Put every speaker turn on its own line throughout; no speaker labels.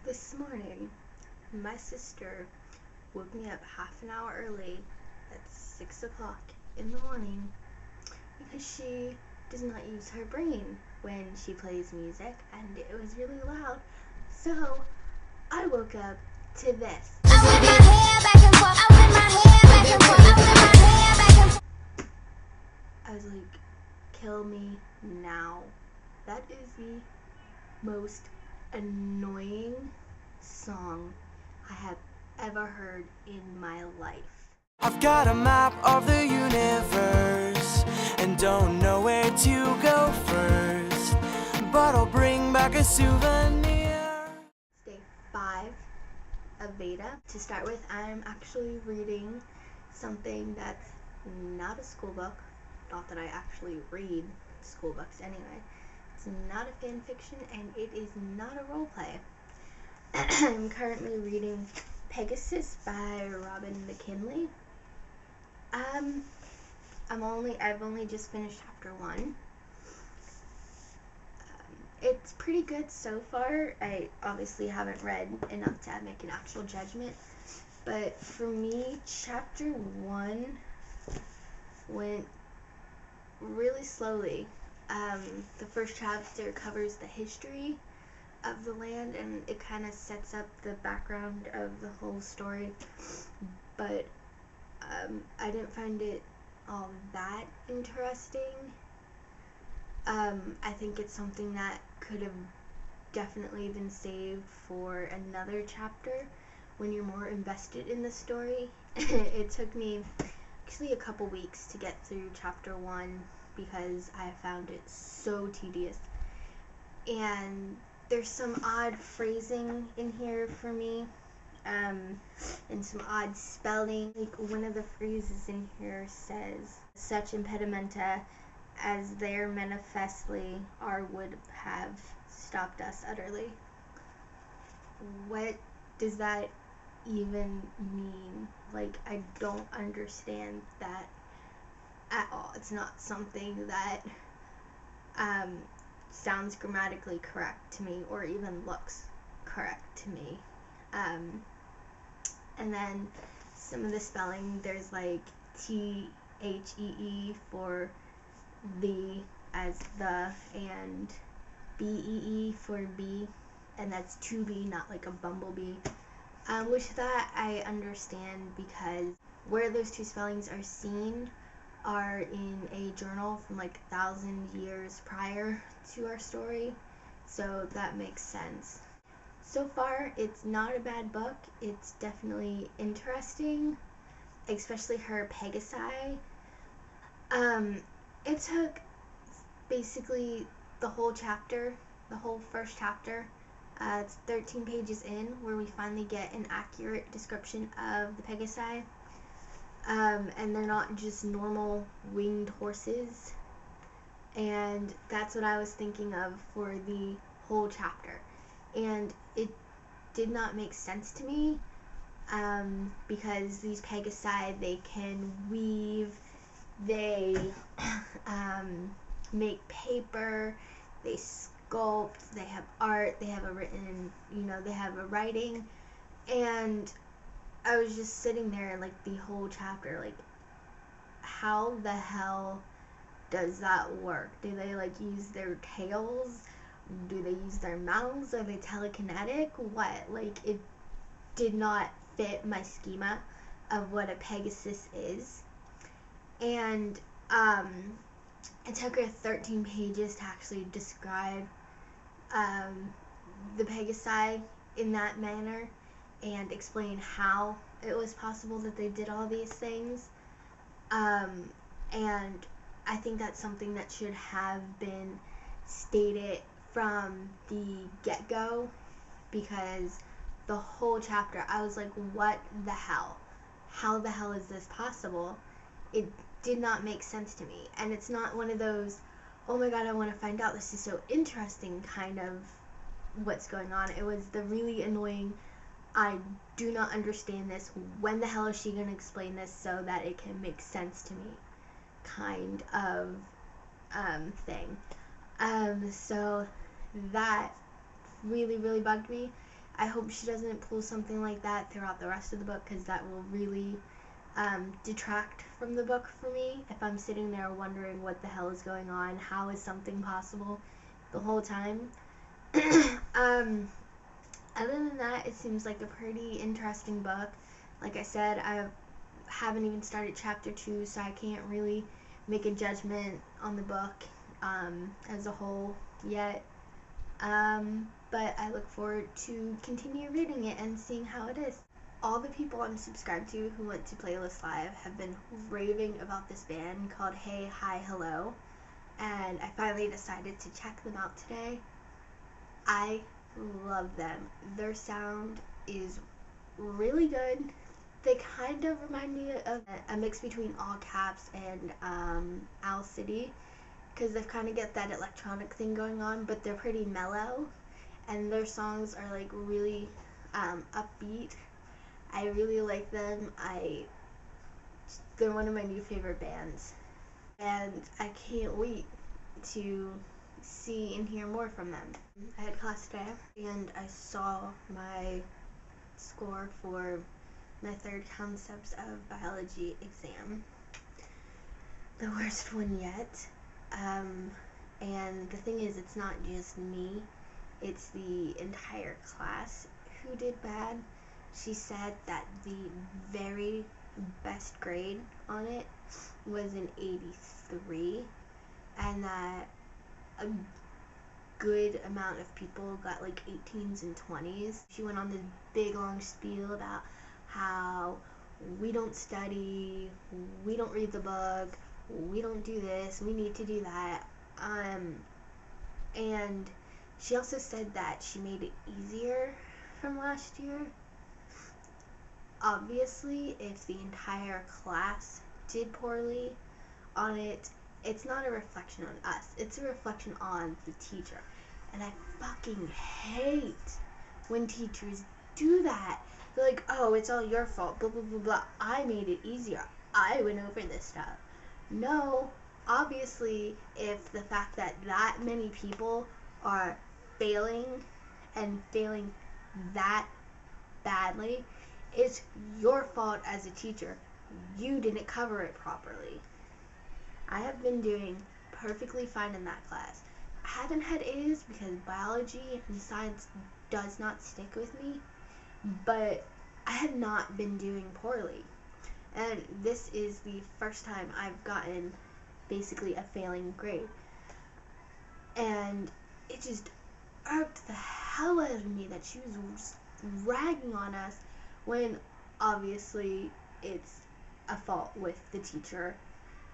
This morning, my sister woke me up half an hour early at 6 o'clock in the morning because she does not use her brain when she plays music, and it was really loud. So I woke up to this. I was like, kill me now. That is the most annoying song I have ever heard in my life.
I've got a map of the universe and don't know where to go first, but I'll bring back a souvenir.
It's day 5 of VEDA. To start with, I'm actually reading something that's not a school book. Not that I actually read school books anyway. It's not a fan fiction, and it is not a role play. I'm currently reading Pegasus by Robin McKinley. I've only just finished chapter 1. It's pretty good so far. I obviously haven't read enough to make an actual judgment, but for me, chapter 1 went really slowly. The first chapter covers the history of the land, and it kind of sets up the background of the whole story, but I didn't find it all that interesting. I think it's something that could have definitely been saved for another chapter when you're more invested in the story. It took me actually a couple weeks to get through chapter 1 because I found it so tedious, and there's some odd phrasing in here for me, and some odd spelling. Like, one of the phrases in here says, such impedimenta as there manifestly are would have stopped us utterly. What does that even mean? Like, I don't understand that at all. It's not something that sounds grammatically correct to me or even looks correct to me. And then some of the spelling, there's like THEE for the as the, and BEE for bee, and that's to be, not like a bumblebee. Which that I understand, because where those two spellings are seen are in a journal from like 1,000 years prior to our story, so that makes sense. So far, it's not a bad book. It's definitely interesting, especially her Pegasi. It took basically the whole chapter, the whole first chapter. It's 13 pages in where we finally get an accurate description of the Pegasi. And they're not just normal winged horses. And that's what I was thinking of for the whole chapter. And it did not make sense to me, because these Pegasi, they can weave, they make paper, they sculpt, they have art, they have a written, they have a writing. And I was just sitting there like the whole chapter, like, how the hell does that work? Do they like use their tails? Do they use their mouths? Are they telekinetic? What? Like, it did not fit my schema of what a Pegasus is. And it took her 13 pages to actually describe the Pegasi in that manner and explain how it was possible that they did all these things. And I think that's something that should have been stated from the get-go, because the whole chapter I was like, what the hell? How the hell is this possible? It did not make sense to me. And it's not one of those, oh my god, I want to find out, this is so interesting kind of what's going on. It was the really annoying, I do not understand this, when the hell is she going to explain this so that it can make sense to me kind of thing. So that really, really bugged me. I hope she doesn't pull something like that throughout the rest of the book, because that will really detract from the book for me. If I'm sitting there wondering what the hell is going on, how is something possible the whole time. Other than that, it seems like a pretty interesting book. Like I said, I haven't even started chapter 2, so I can't really make a judgment on the book as a whole yet. But I look forward to continue reading it and seeing how it is. All the people I'm subscribed to who went to Playlist Live have been raving about this band called HeyHiHello, and I finally decided to check them out today. I love them. Their sound is really good. They kind of remind me of a mix between All Caps and Owl City, because they kind of get that electronic thing going on, but they're pretty mellow, and their songs are like really upbeat. I really like them. They're one of my new favorite bands, and I can't wait to see and hear more from them. I had class today, and I saw my score for my third concepts of biology exam. The worst one yet. And the thing is, it's not just me, it's the entire class who did bad. She said that the very best grade on it was an 83, and that a good amount of people got like 18s and 20s. She went on this big long spiel about how we don't study, we don't read the book, we don't do this, we need to do that. And she also said that she made it easier from last year. Obviously, if the entire class did poorly on it, it's not a reflection on us, it's a reflection on the teacher. And I fucking hate when teachers do that. They're like, oh, it's all your fault, blah, blah, blah, blah. I made it easier. I went over this stuff. No, obviously, if the fact that that many people are failing and failing that badly, it's your fault as a teacher. You didn't cover it properly. I have been doing perfectly fine in that class. I haven't had A's because biology and science does not stick with me, but I have not been doing poorly. And this is the first time I've gotten basically a failing grade. And it just irked the hell out of me that she was ragging on us when obviously it's a fault with the teacher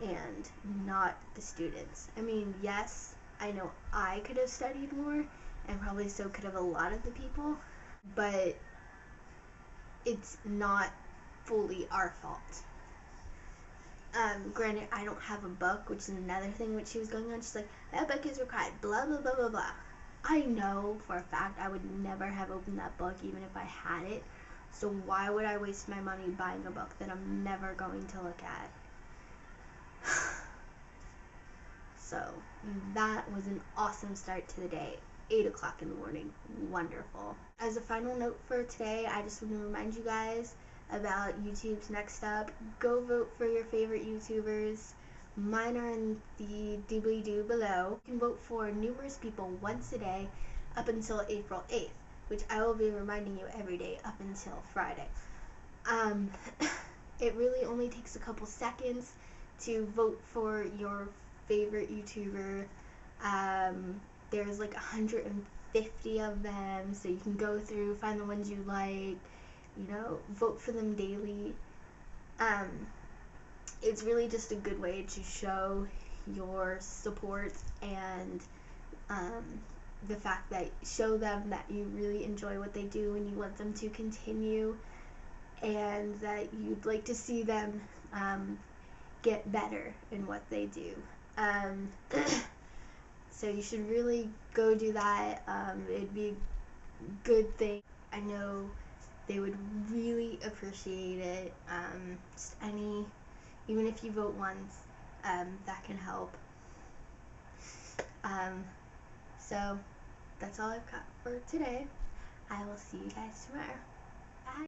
and not the students. I mean, yes, I know I could have studied more, and probably so could have a lot of the people, but it's not fully our fault. Granted, I don't have a book, which is another thing which she was going on. She's like, that book is required, blah, blah, blah, blah, blah. I know for a fact I would never have opened that book even if I had it, so why would I waste my money buying a book that I'm never going to look at? So, that was an awesome start to the day. 8 o'clock in the morning. Wonderful. As a final note for today, I just want to remind you guys about YouTube's Next Up. Go vote for your favorite YouTubers. Mine are in the doobly-doo below. You can vote for numerous people once a day up until April 8th, which I will be reminding you every day up until Friday. It really only takes a couple seconds to vote for your favorite YouTuber. There's like 150 of them, so you can go through, find the ones you like, vote for them daily. It's really just a good way to show your support and the fact that show them that you really enjoy what they do and you want them to continue, and that you'd like to see them get better in what they do. So you should really go do that. It'd be a good thing. I know they would really appreciate it. Even if you vote once, that can help. So that's all I've got for today. I will see you guys tomorrow.